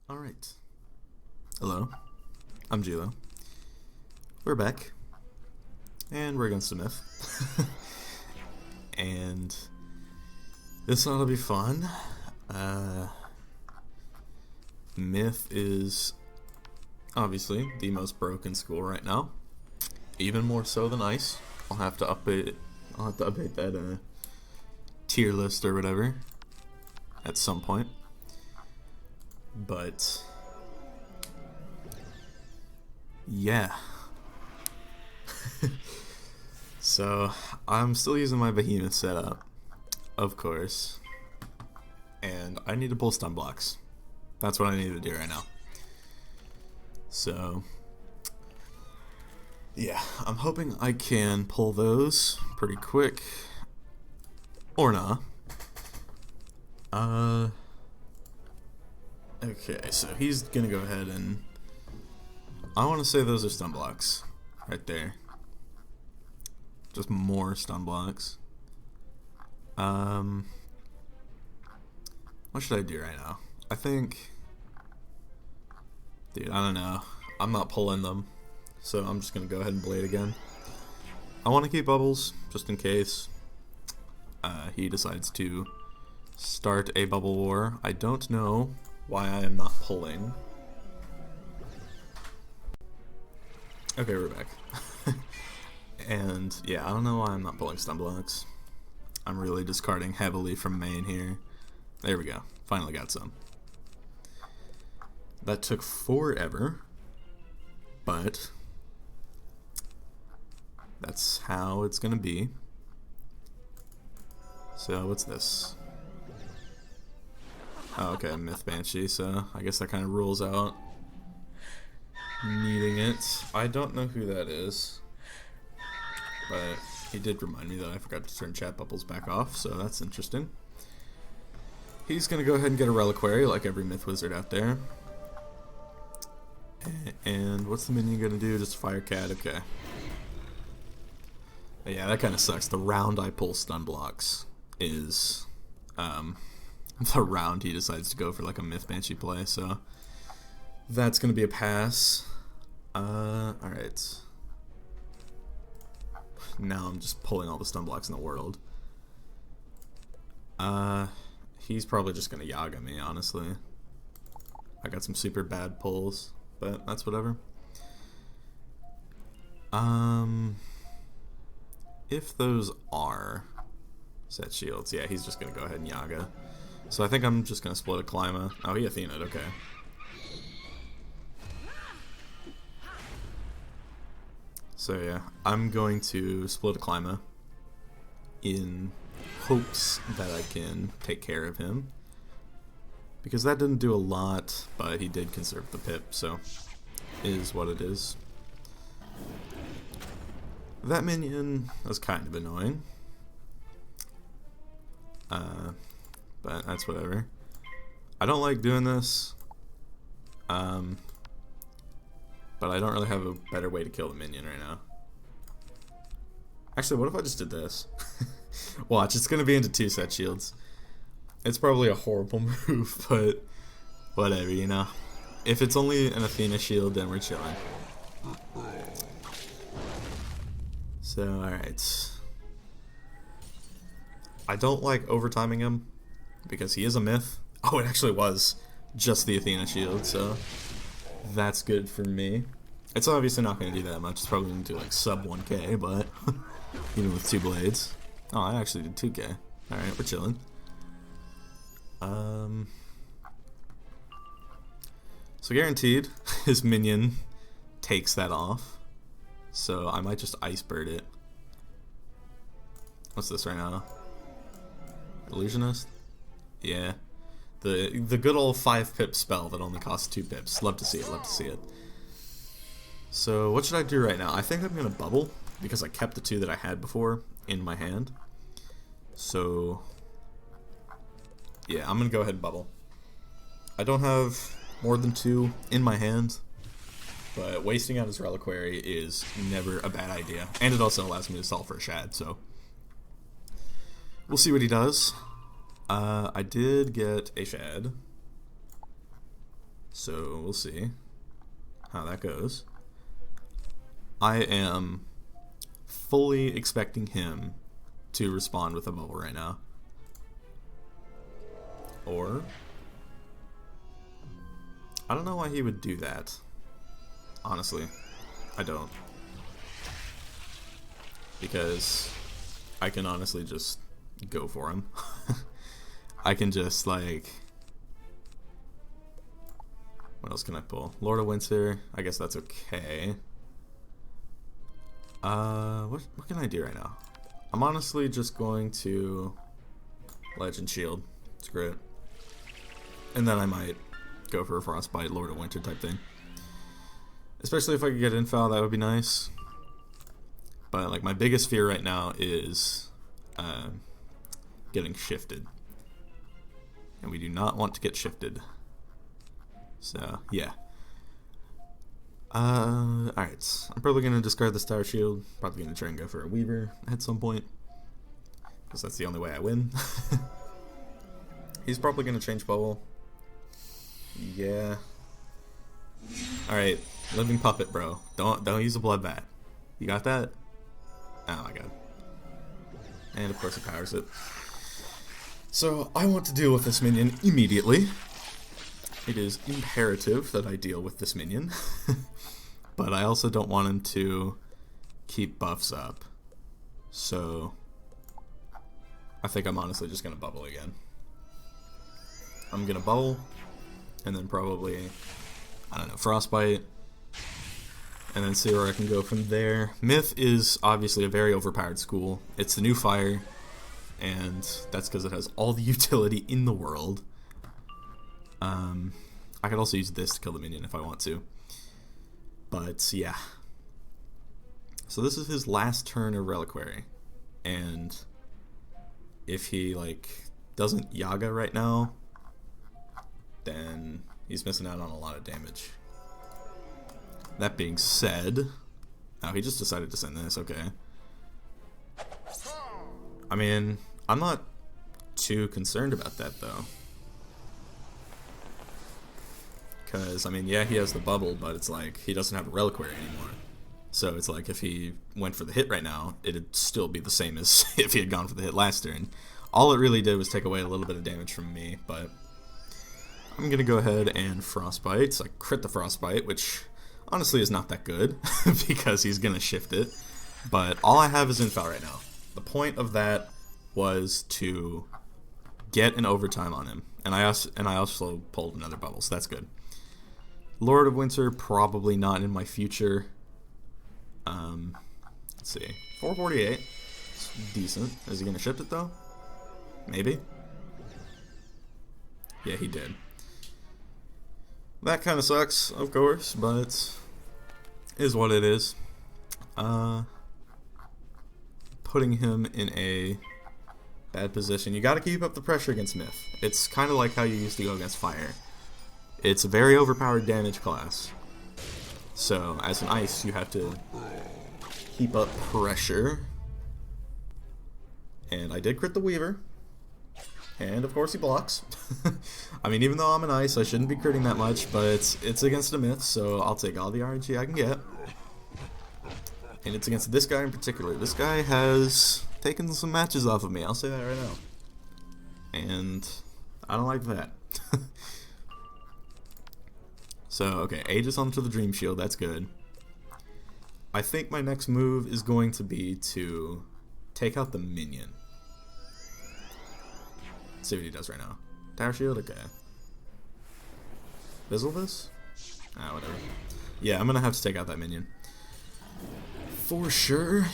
Alright. Hello. I'm Gilo. We're back. And we're against a myth. And this ought to be fun. Myth is obviously the most broken school right now. Even more so than Ice. I'll have to update that tier list or whatever at some point. But yeah. So I'm still using my behemoth setup, of course, and I need to pull stun blocks. That's what I need to do right now. So yeah, I'm hoping I can pull those pretty quick, or not. Okay, so he's gonna go ahead and I want to say those are stun blocks right there. Just more stun blocks. What should I do right now? I think, dude, I don't know. I'm not pulling them, so I'm just gonna go ahead and blade again. I want to keep bubbles just in case he decides to start a bubble war. I don't know why I am not pulling. Okay, we're back. And yeah, I don't know why I'm not pulling stun blocks. I'm really discarding heavily from main here. There we go. Finally got some. That took forever, but that's how it's gonna be. So what's this? Oh, okay, Myth Banshee, so I guess that kind of rules out needing it. I don't know who that is, but he did remind me that I forgot to turn chat bubbles back off, so that's interesting. He's gonna go ahead and get a reliquary like every myth wizard out there. And what's the minion gonna do? Just fire cat, okay. But yeah, that kind of sucks. The round I pull stun blocks is the round he decides to go for like a Myth Banshee play, so that's gonna be a pass. Alright. Now I'm just pulling all the stun blocks in the world. He's probably just gonna Yaga me, honestly. I got some super bad pulls, but that's whatever. If those are set shields, yeah, he's just gonna go ahead and Yaga. So I think I'm just gonna split a Clima. Oh, he Athena'd, okay. So yeah, I'm going to split a Clima in hopes that I can take care of him. Because that didn't do a lot, but he did conserve the pip, so is what it is. That minion was kind of annoying. But that's whatever. I don't like doing this. But I don't really have a better way to kill the minion right now. Actually, what if I just did this? Watch, it's gonna be into 2 set shields. It's probably a horrible move, but whatever, you know. If it's only an Athena shield, then we're chilling. So, alright. I don't like overtiming him, because he is a myth. Oh, it actually was just the Athena shield, so that's good for me. It's obviously not going to do that much. It's probably going to do like sub 1k, but even with 2 blades. Oh, I actually did 2k. Alright, we're chilling. So guaranteed, his minion takes that off. So I might just Ice Bird it. What's this right now? Illusionist? Yeah. The good old 5 pip spell that only costs 2 pips. Love to see it, love to see it. So what should I do right now? I think I'm gonna bubble because I kept the 2 that I had before in my hand. So yeah, I'm gonna go ahead and bubble. I don't have more than 2 in my hand, but wasting out his reliquary is never a bad idea. And it also allows me to solve for a shad, so we'll see what he does. I did get a shad, So we'll see how that goes. I am fully expecting him to respond with a bubble right now. Or I don't know why he would do that. Honestly, I don't. Because I can honestly just go for him. I can just like... What else can I pull? Lord of Winter, I guess that's okay. What can I do right now? I'm honestly just going to Legend Shield. Screw it. And then I might go for a Frostbite, Lord of Winter type thing. Especially if I could get Infal, that would be nice. But like my biggest fear right now is getting shifted. And we do not want to get shifted. So, yeah. Alright. I'm probably going to discard the Star Shield. Probably going to try and go for a Weaver at some point. Because that's the only way I win. He's probably going to change Bubble. Yeah. Alright. Living Puppet, bro. Don't use a Blood Bat. You got that? Oh my god. And of course it powers it. So, I want to deal with this minion immediately. It is imperative that I deal with this minion. But I also don't want him to keep buffs up. So I think I'm honestly just going to bubble again. I'm going to bubble, and then probably, I don't know, Frostbite, and then see where I can go from there. Myth is obviously a very overpowered school. It's the new fire, and that's because it has all the utility in the world. I could also use this to kill the minion if I want to. But, yeah. So this is his last turn of Reliquary. And if he, like, doesn't Yaga right now, then he's missing out on a lot of damage. That being said... Oh, he just decided to send this, okay. I mean, I'm not too concerned about that, though. Because, I mean, yeah, he has the bubble, but it's like, he doesn't have a Reliquary anymore. So it's like, if he went for the hit right now, it'd still be the same as if he had gone for the hit last turn. All it really did was take away a little bit of damage from me, but I'm going to go ahead and Frostbite. So I crit the Frostbite, which honestly is not that good, because he's going to shift it. But all I have is Infal right now. The point of that was to get an overtime on him. And I also pulled another bubble, so that's good. Lord of Winter, probably not in my future. Let's see. 448. It's decent. Is he going to shift it, though? Maybe. Yeah, he did. That kind of sucks, of course, but is what it is. Putting him in a bad position. You got to keep up the pressure against Myth. It's kind of like how you used to go against Fire. It's a very overpowered damage class. So, as an ice, you have to keep up pressure. And I did crit the Weaver. And, of course, he blocks. I mean, even though I'm an ice, I shouldn't be critting that much, but it's against a Myth, so I'll take all the RNG I can get. And it's against this guy in particular. This guy has taken some matches off of me, I'll say that right now. And I don't like that. So, okay, Aegis onto the Dream Shield, that's good. I think my next move is going to be to take out the minion. Let's see what he does right now. Tower Shield, okay. Fizzle this? Ah, whatever. Yeah, I'm gonna have to take out that minion. For sure.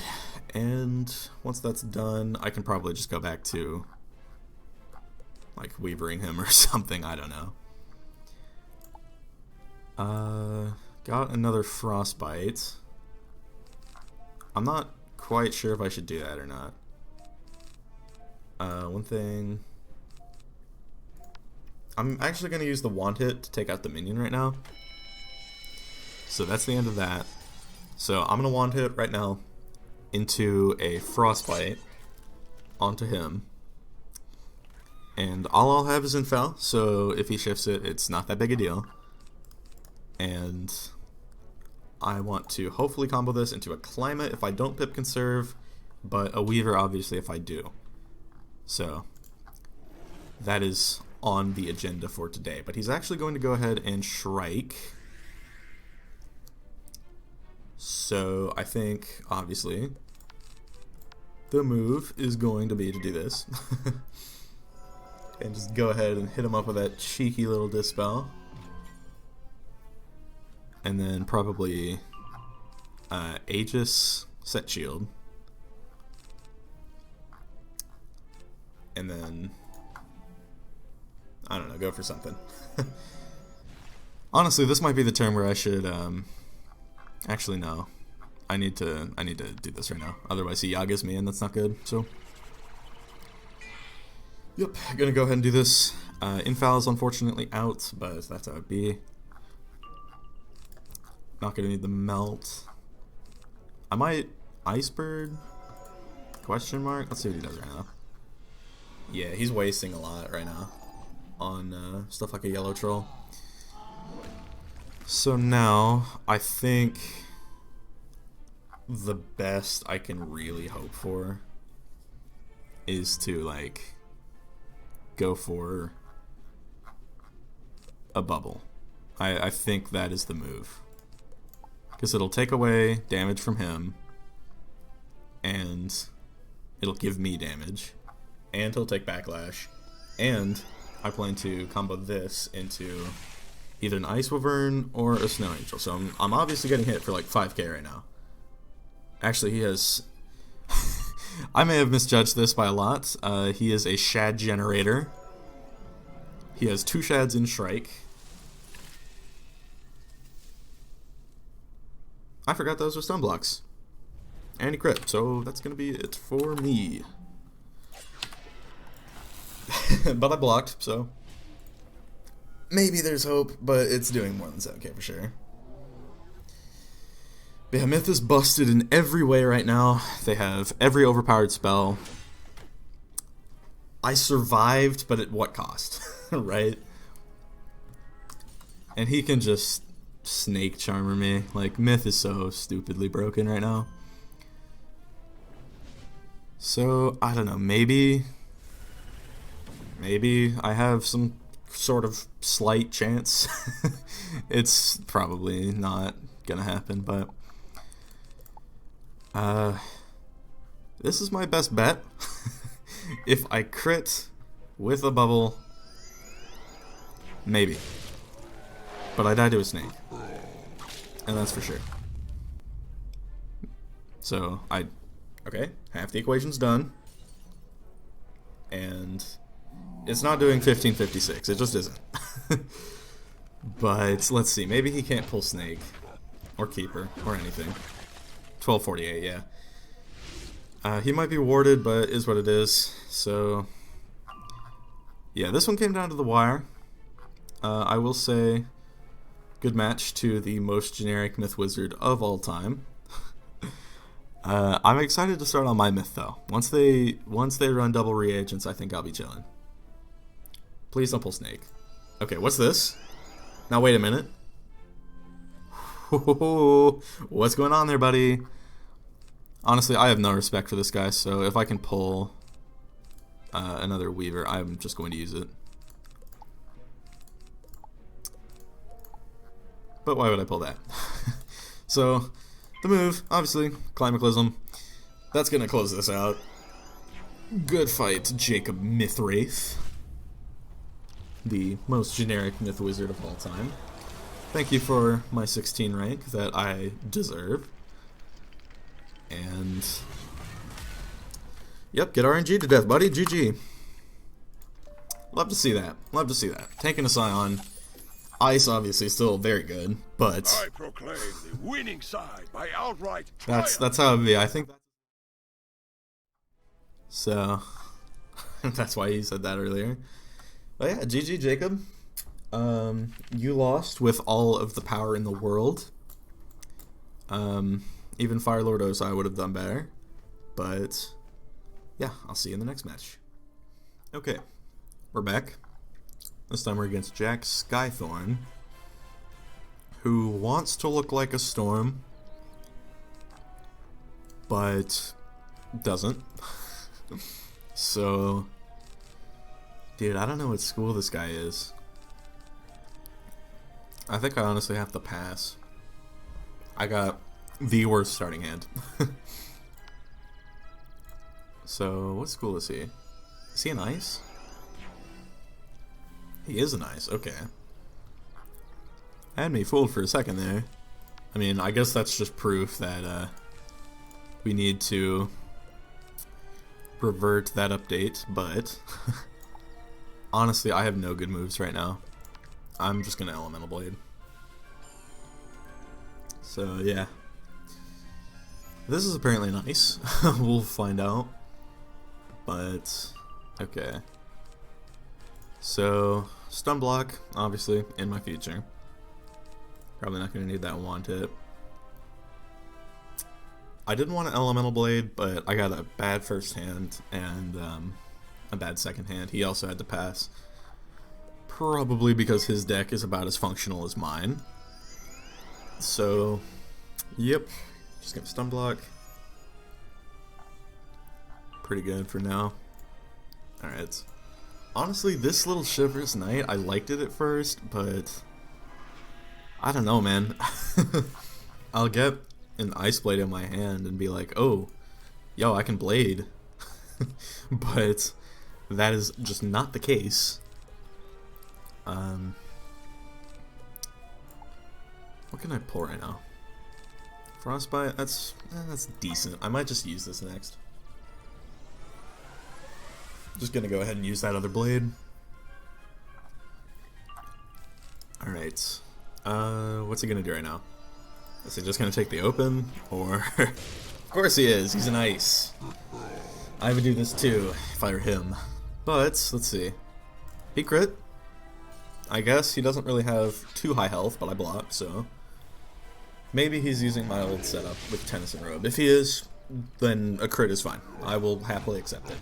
And once that's done, I can probably just go back to, like, Weavering him or something, I don't know. Got another Frostbite. I'm not quite sure if I should do that or not. One thing... I'm actually going to use the Wand Hit to take out the minion right now. So that's the end of that. So I'm going to Wand Hit right now into a Frostbite onto him. And all I'll have is Infal, so if he shifts it, it's not that big a deal. and I want to hopefully combo this into a Climate if I don't pip Conserve, but a Weaver obviously if I do. So that is on the agenda for today. But he's actually going to go ahead and Shrike. So I think, obviously, the move is going to be to do this. And just go ahead and hit him up with that cheeky little Dispel. And then probably Aegis Set Shield. And then, I don't know, go for something. Honestly, this might be the turn where I should, actually no. I need to do this right now. Otherwise he Yagas me and that's not good, so. Yep, gonna go ahead and do this. Infal is unfortunately out, but that's how it be. Not gonna need the melt. I might Icebird? Question mark? Let's see what he does right now. Yeah, he's wasting a lot right now on stuff like a Yellow Troll. So now, I think the best I can really hope for is to, like, go for a bubble. I think that is the move. Because it'll take away damage from him, and it'll give me damage, and he'll take backlash, and I plan to combo this into either an Ice Wyvern or a Snow Angel. So I'm obviously getting hit for like 5k right now. Actually, he has... I may have misjudged this by a lot. He is a Shad Generator. He has 2 Shads in Shrike. I forgot those were stun blocks. And he crit, so that's gonna be it for me. But I blocked, so maybe there's hope, but it's doing more than 7k for sure. But yeah, Myth is busted in every way right now. They have every overpowered spell. I survived, but at what cost? Right? And he can just Snake Charmer me. Like, Myth is so stupidly broken right now. So, I don't know, maybe I have some sort of slight chance. It's probably not gonna happen, but this is my best bet. If I crit with a bubble, maybe. But I die to a snake. And that's for sure. So, okay, half the equation's done. And it's not doing 1556, it just isn't. But, let's see, maybe he can't pull snake. Or keeper, or anything. 1248, yeah. He might be warded, but is what it is. So, yeah, this one came down to the wire. I will say, good match to the most generic Myth Wizard of all time. I'm excited to start on my Myth though. Once they run double reagents, I think I'll be chilling. Please don't pull snake. Okay, what's this? Now wait a minute. What's going on there, buddy? Honestly, I have no respect for this guy, so if I can pull another Weaver, I'm just going to use it. But why would I pull that? So, the move, obviously, Climaclysm. That's going to close this out. Good fight, Jacob Mythwraith. The most generic Myth Wizard of all time. Thank you for my 16 rank that I deserve. And... yep, get RNG to death, buddy. GG. Love to see that. Love to see that. Taking a Scion. Ice obviously still very good, but I proclaim the winning side by outright triumph. that's how it be. I think that's so. That's why he said that earlier. But yeah, GG Jacob. You lost with all of the power in the world. Even Firelord Osai would have done better, but yeah, I'll see you in the next match. Okay, we're back. This time we're against Jack Skythorn, who wants to look like a storm, but doesn't. So, dude, I don't know what school this guy is. I think I honestly have to pass. I got the worst starting hand. So, what school is he? Is he an ice? He is an ice, okay. Had me fooled for a second there. I mean, I guess that's just proof that we need to revert that update, but honestly, I have no good moves right now. I'm just gonna Elemental Blade. So, yeah. This is apparently nice. We'll find out. But, okay. So, Stun Block, obviously, in my future. Probably not going to need that wand hit. I didn't want an Elemental Blade, but I got a bad first hand and a bad second hand. He also had to pass. Probably because his deck is about as functional as mine. So, yep. Just gonna Stun Block. Pretty good for now. Alright. Honestly, this little Shivers Knight, I liked it at first, but I don't know, man. I'll get an Ice Blade in my hand and be like, oh, yo, I can Blade. But that is just not the case. What can I pull right now? Frostbite, that's decent. I might just use this next. Just gonna go ahead and use that other blade. Alright. What's he gonna do right now? Is he just gonna take the open? Or... Of course he is! He's an ice! I would do this too, if I were him. But, let's see. He crit. I guess he doesn't really have too high health, but I block, so... Maybe he's using my old setup with Tennyson Robe. If he is, then a crit is fine. I will happily accept it.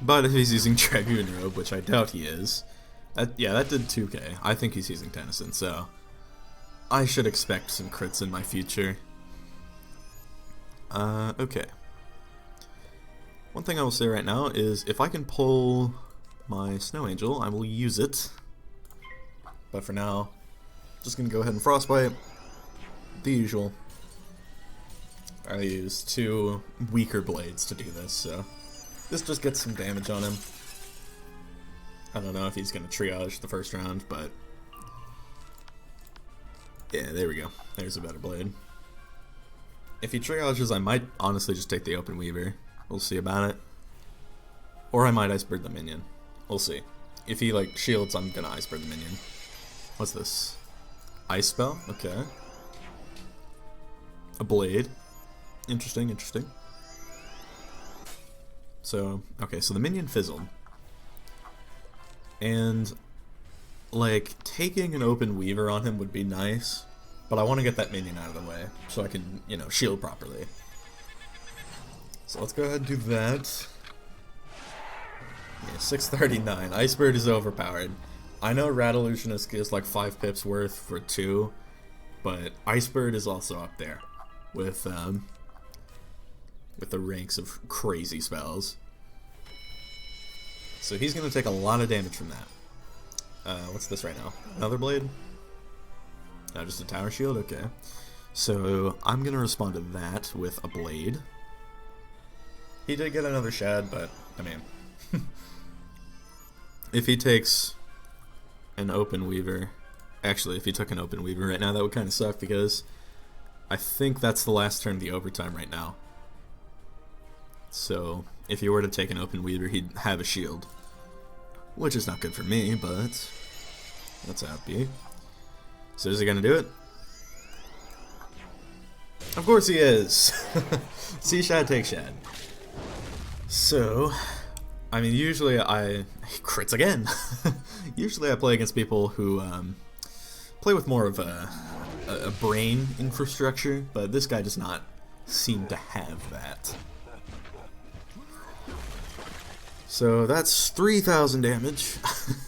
But if he's using Dragoon Robe, which I doubt he is, yeah, that did 2k. I think he's using Tennyson, so I should expect some crits in my future. Okay. One thing I will say right now is if I can pull my Snow Angel, I will use it. But for now, just gonna go ahead and Frostbite. The usual. I used 2 weaker blades to do this, so this just gets some damage on him. I don't know if he's going to triage the first round, but yeah, there we go. There's a better blade. If he triages, I might honestly just take the Open Weaver. We'll see about it. Or I might Icebird the minion. We'll see. If he like shields, I'm going to Icebird the minion. What's this? Ice Spell? Okay. A blade. Interesting, interesting. So, okay, so the minion fizzled. And, like, taking an Open Weaver on him would be nice, but I want to get that minion out of the way so I can, you know, shield properly. So let's go ahead and do that. Yeah, 639. Icebird is overpowered. I know Radillusionist is like 5 pips worth for 2, but Icebird is also up there with the ranks of crazy spells. So he's going to take a lot of damage from that. What's this right now? Another blade? No, just a tower shield? Okay. So I'm going to respond to that with a blade. He did get another shad, but, I mean, if he takes an Open Weaver, actually, if he took an Open Weaver right now, that would kind of suck because I think that's the last turn of the overtime right now. So, if he were to take an Open Weaver, he'd have a shield. Which is not good for me, but that's how it be. So is he gonna do it? Of course he is! See Shad, take Shad. So, I mean, usually he crits again! Usually I play against people who play with more of a brain infrastructure, but this guy does not seem to have that. So that's 3,000 damage.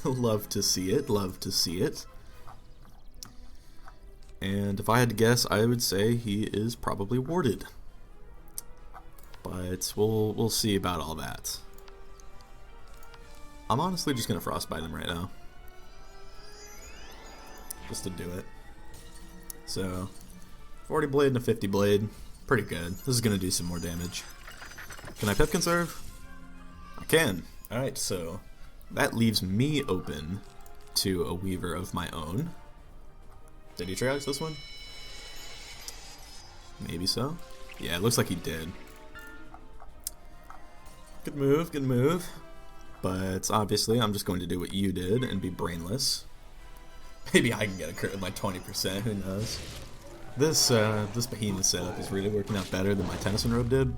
Love to see it, love to see it. And if I had to guess, I would say he is probably warded. But we'll see about all that. I'm honestly just gonna frostbite him right now. Just to do it. So 40 blade and a 50 blade. Pretty good. This is gonna do some more damage. Can I pip conserve? I can. Alright, so that leaves me open to a Weaver of my own. Did he triage this one? Maybe so. Yeah, it looks like he did. Good move, good move. But obviously I'm just going to do what you did and be brainless. Maybe I can get a crit with my 20%, who knows. This behemoth setup is really working out better than my Tennyson robe did.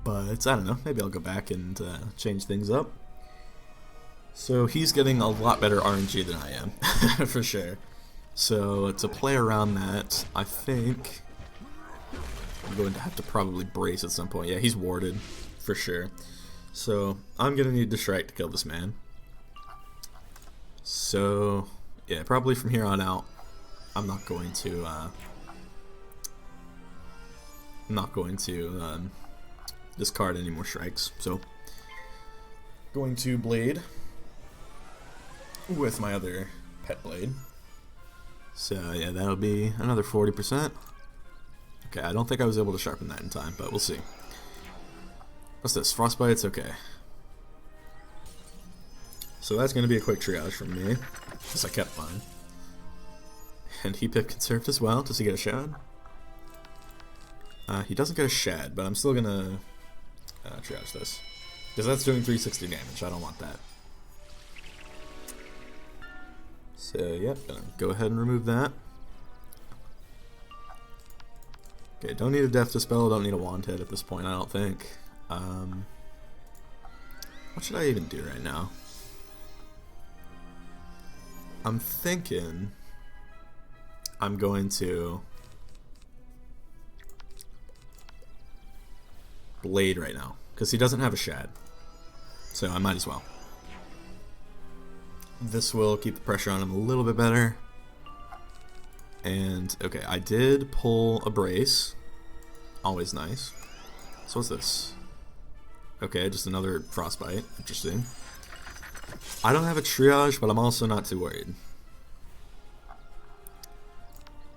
But I don't know, maybe I'll go back and change things up. So he's getting a lot better RNG than I am, for sure. So to play around that, I think I'm going to have to probably brace at some point. Yeah, he's warded, for sure. So I'm going to need the Shrike to kill this man. So yeah, probably from here on out, I'm not going to discard any more Shrikes. So going to Blade with my other pet blade. So yeah, that'll be another 40%. Okay, I don't think I was able to sharpen that in time, but we'll see. What's this? Frostbite's okay. So that's going to be a quick triage from me, because I kept mine. And he pip conserved as well. Does he get a shad? He doesn't get a shad, but I'm still going to triage this. Because that's doing 360 damage. I don't want that. So, yep, gonna go ahead and remove that. Okay, don't need a Death Dispel, don't need a Wand Hit at this point, I don't think. What should I even do right now? I'm thinking I'm going to Blade right now, because he doesn't have a shad. So I might as well. This will keep the pressure on him a little bit better. And, okay, I did pull a brace. Always nice. So what's this? Okay, just another frostbite. Interesting. I don't have a triage, but I'm also not too worried.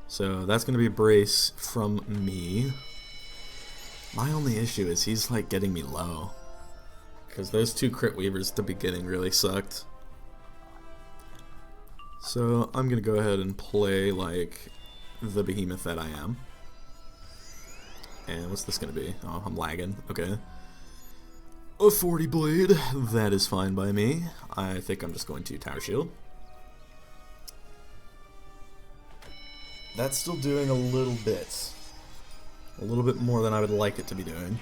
So that's going to be a brace from me. My only issue is he's like getting me low. Because those two crit weavers at the beginning really sucked. So I'm going to go ahead and play like the behemoth that I am. And what's this going to be? Oh, I'm lagging. Okay. A 40 blade. That is fine by me. I think I'm just going to Tower Shield. That's still doing a little bit. A little bit more than I would like it to be doing.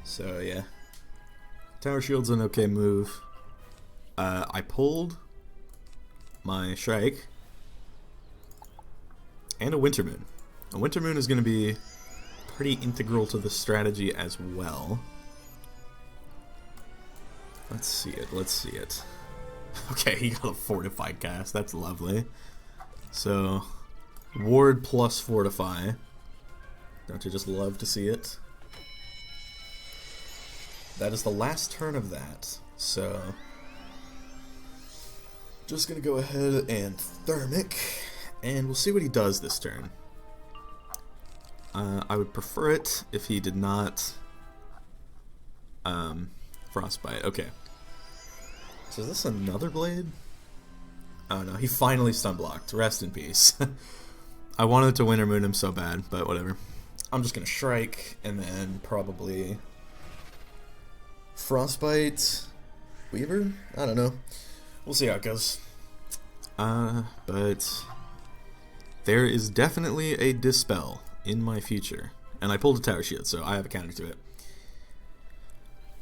So yeah. Tower Shield's an okay move. I pulled my Shrike and a Winter Moon. A Winter Moon is going to be pretty integral to the strategy as well. Let's see it, let's see it. Okay, he got a fortified cast, that's lovely. So, ward plus fortify. Don't you just love to see it? That is the last turn of that, so just gonna go ahead and thermic, and we'll see what he does this turn. I would prefer it if he did not frostbite. Okay. So is this another blade? Oh no, he finally stun blocked. Rest in peace. I wanted to Winter Moon him so bad, but whatever. I'm just gonna Shrike and then probably Frostbite Weaver? I don't know. We'll see how it goes. But there is definitely a Dispel in my future. And I pulled a Tower Shield, so I have a counter to it.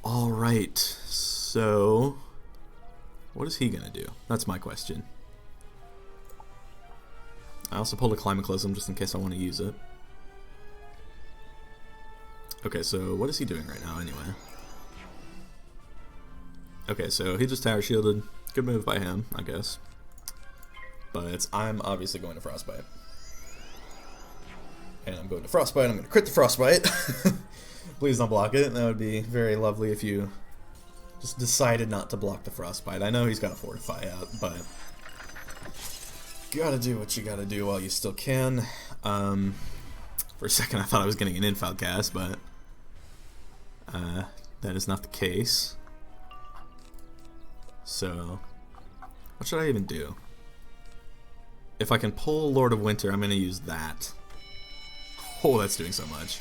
Alright, so what is he gonna do? That's my question. I also pulled a Climaclysm just in case I want to use it. Okay, so what is he doing right now anyway? Okay, so he just Tower Shielded. Good move by him, I guess. but I'm obviously going to Frostbite. And I'm going to Frostbite. I'm going to crit the Frostbite. Please don't block it. That would be very lovely if you just decided not to block the Frostbite. I know he's got a Fortify out, but gotta do what you gotta do while you still can. For a second I thought I was getting an infile cast, but that is not the case. So, what should I even do? If I can pull Lord of Winter, I'm gonna use that. Oh, that's doing so much.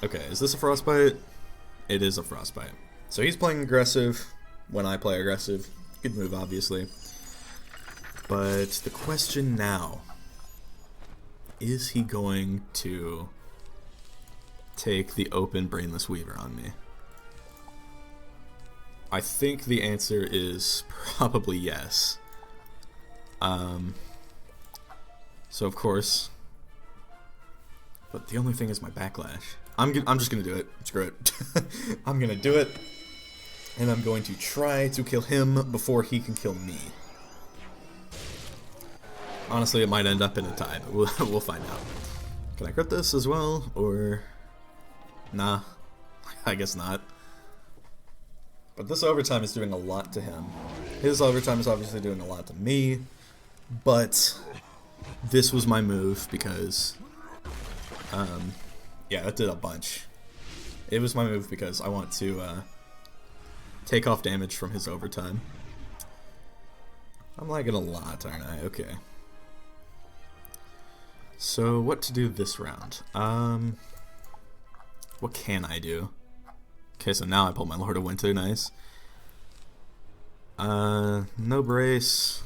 Okay, is this a Frostbite? It is a Frostbite. So he's playing aggressive when I play aggressive. Good move, obviously. But the question now, is he going to take the open Brainless Weaver on me? I think the answer is probably yes. So of course, but the only thing is my backlash. I'm just gonna do it. Screw it. I'm gonna do it, and I'm going to try to kill him before he can kill me. Honestly, it might end up in a tie, but we'll find out. Can I crit this as well, or nah? I guess not. But this overtime is doing a lot to him. His overtime is obviously doing a lot to me, but this was my move because, yeah, that did a bunch. It was my move because I want to take off damage from his overtime. I'm lagging a lot, aren't I? Okay. So, what to do this round? What can I do? Okay, so now I pull my Lord of Winter, nice. No brace.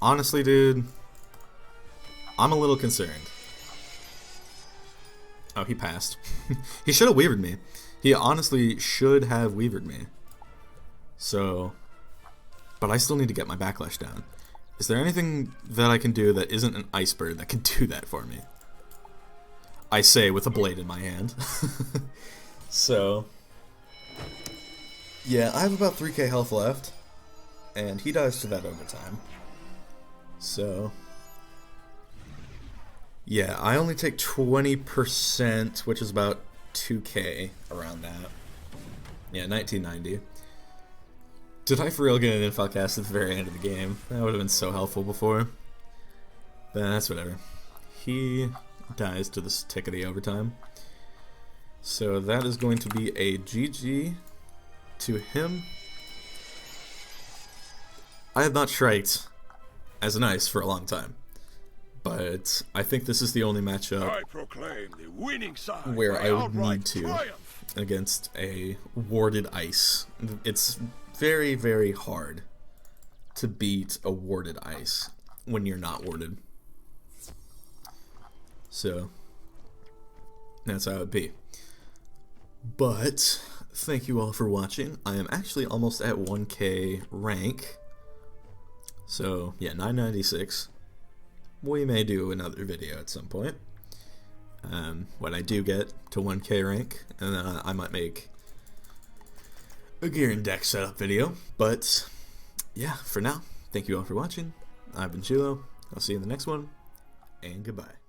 Honestly, dude, I'm a little concerned. Oh, he passed. He should have weavered me. He honestly should have weavered me. So, but I still need to get my backlash down. Is there anything that I can do that isn't an ice bird that can do that for me? I say with a blade in my hand. So, yeah, I have about 3k health left, and he dies to that overtime. So, yeah, I only take 20%, which is about 2k, around that. Yeah, 1990. Did I for real get an infile cast at the very end of the game? That would have been so helpful before. But that's whatever. He dies to this tick of the overtime. So that is going to be a GG to him. I have not striked as an ice for a long time, but I think this is the only matchup I proclaim the winning side where by I would outright need to triumph. against a warded ice. It's very, very hard to beat a warded ice when you're not warded. So that's how it would be. But thank you all for watching. I am actually almost at 1k rank. So yeah, 996. We may do another video at some point when I do get to 1k rank, and then I might make a gear and deck setup video. But yeah, for now, thank you all for watching. I've been Chilo. I'll see you in the next one, and goodbye.